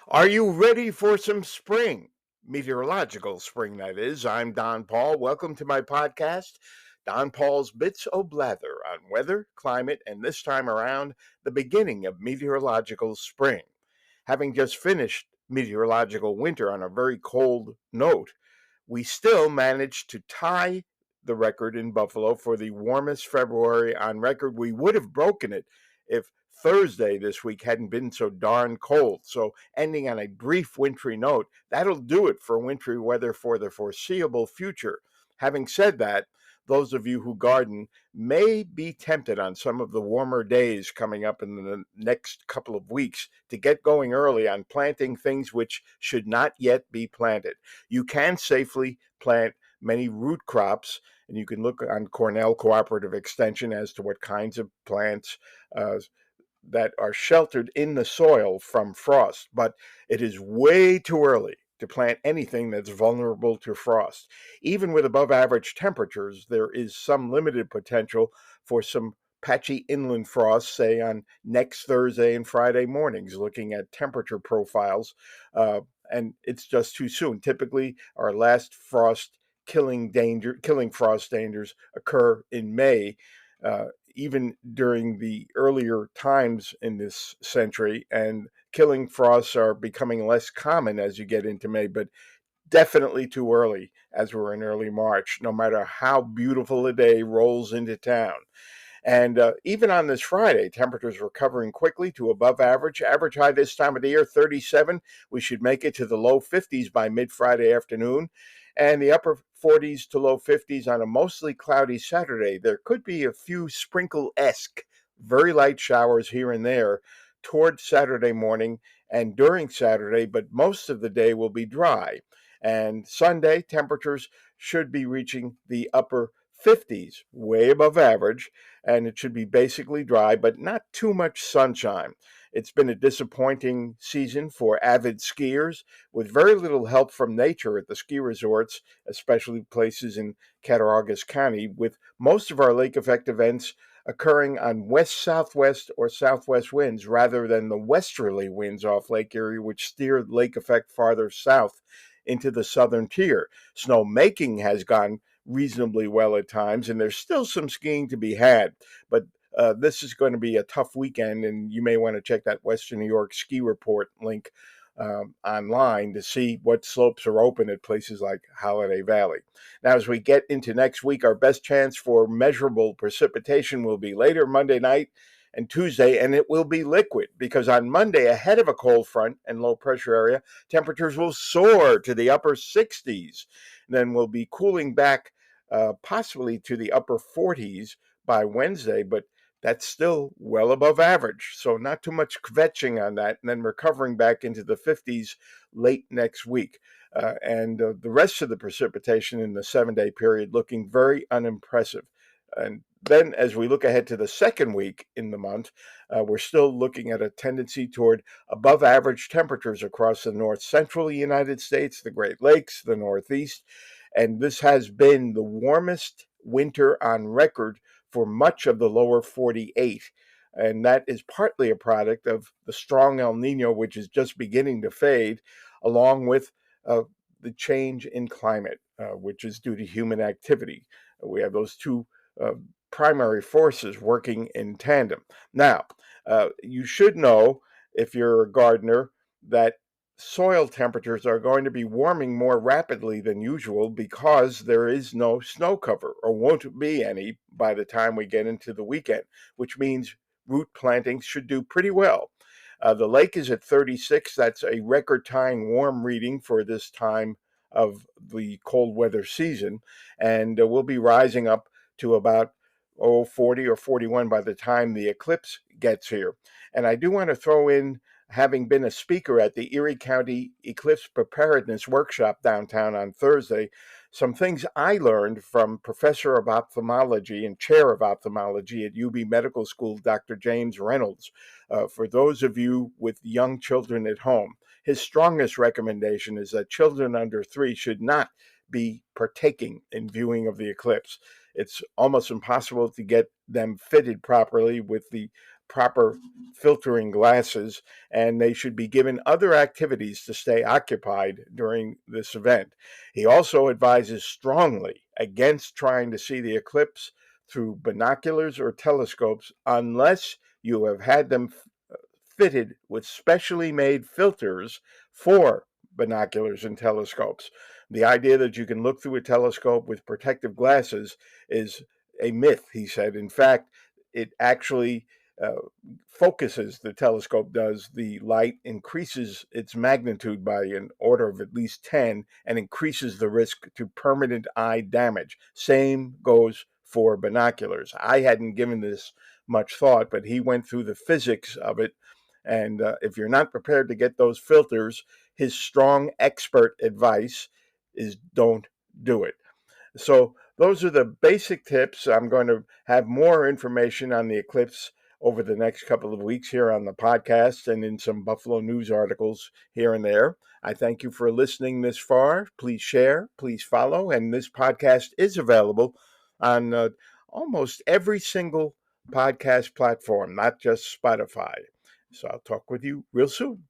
Are you ready for some spring? Meteorological spring, that is. I'm Don Paul. Welcome to my podcast, Don Paul's Bits o' Blather on weather, climate, and this time around, the beginning of meteorological spring. Having just finished meteorological winter on a very cold note, we still managed to tie the record in Buffalo for the warmest February on record. We would have broken it if Thursday this week hadn't been so darn cold. So, ending on a brief wintry note, that'll do it for wintry weather for the foreseeable future. Having said that, those of you who garden may be tempted on some of the warmer days coming up in the next couple of weeks to get going early on planting things which should not yet be planted. You can safely plant many root crops, and you can look on Cornell Cooperative Extension as to what kinds of plants uh, that are sheltered in the soil from frost, but it is way too early to plant anything that's vulnerable to frost. Even with above average temperatures, there is some limited potential for some patchy inland frost, say on next Thursday and Friday mornings, looking at temperature profiles. Uh, and it's just too soon. Typically, our last frost killing frost dangers occur in May. Even during the earlier times in this century, and killing frosts are becoming less common as you get into May, but definitely too early as we're in early March, no matter how beautiful a day rolls into town. And even on this Friday, temperatures recovering quickly to above average. Average high this time of the year, 37. We should make it to the low 50s by mid Friday afternoon, and the upper 40s to low 50s on a mostly cloudy Saturday. There could be a few sprinkle esque, very light showers here and there toward Saturday morning and during Saturday, but most of the day will be dry. And Sunday, temperatures should be reaching the upper 50s, way above average, and it should be basically dry, but not too much sunshine. It's been a disappointing season for avid skiers with very little help from nature at the ski resorts, especially places in Cattaraugus County, with most of our lake effect events occurring on west southwest or southwest winds rather than the westerly winds off Lake Erie, which steer lake effect farther south into the southern tier. Snowmaking has gone reasonably well at times, and there's still some skiing to be had. But this is going to be a tough weekend, and you may want to check that Western New York ski report link online to see what slopes are open at places like Holiday Valley. Now, as we get into next week, our best chance for measurable precipitation will be later Monday night and Tuesday, and it will be liquid because on Monday, ahead of a cold front and low pressure area, temperatures will soar to the upper 60s. And then we'll be cooling back possibly to the upper 40s by Wednesday, but that's still well above average. So not too much kvetching on that, and then recovering back into the 50s late next week. And the rest of the precipitation in the 7 day period looking very unimpressive. And then as we look ahead to the second week in the month, we're still looking at a tendency toward above average temperatures across the north central United States, the Great Lakes, the Northeast. And this has been the warmest winter on record for much of the lower 48. And that is partly a product of the strong El Nino, which is just beginning to fade, along with the change in climate, which is due to human activity. We have those two uh, primary forces working in tandem. Now, you should know, if you're a gardener, that soil temperatures are going to be warming more rapidly than usual because there is no snow cover or won't be any by the time we get into the weekend, which means root plantings should do pretty well. The lake is at 36. That's a record tying warm reading for this time of the cold weather season. And we'll be rising up to about 40 or 41 by the time the eclipse gets here. And I do want to throw in, having been a speaker at the Erie County Eclipse Preparedness Workshop downtown on Thursday, some things I learned from Professor of Ophthalmology and Chair of Ophthalmology at UB Medical School, Dr. James Reynolds. For those of you with young children at home, his strongest recommendation is that children under 3 should not be partaking in viewing of the eclipse. It's almost impossible to get them fitted properly with the proper filtering glasses, and they should be given other activities to stay occupied during this event. He also advises strongly against trying to see the eclipse through binoculars or telescopes unless you have had them fitted with specially made filters for binoculars and telescopes. The idea that you can look through a telescope with protective glasses is a myth, he said. In fact, it actually uh, focuses, the telescope does, the light, increases its magnitude by an order of at least 10, and increases the risk to permanent eye damage. Same goes for binoculars. I hadn't given this much thought, but he went through the physics of it. And if you're not prepared to get those filters, his strong expert advice is don't do it. So those are the basic tips. I'm going to have more information on the eclipse over the next couple of weeks here on the podcast and in some Buffalo News articles here and there. I thank you for listening this far. Please share, please follow, and this podcast is available on almost every single podcast platform, not just Spotify. So I'll talk with you real soon.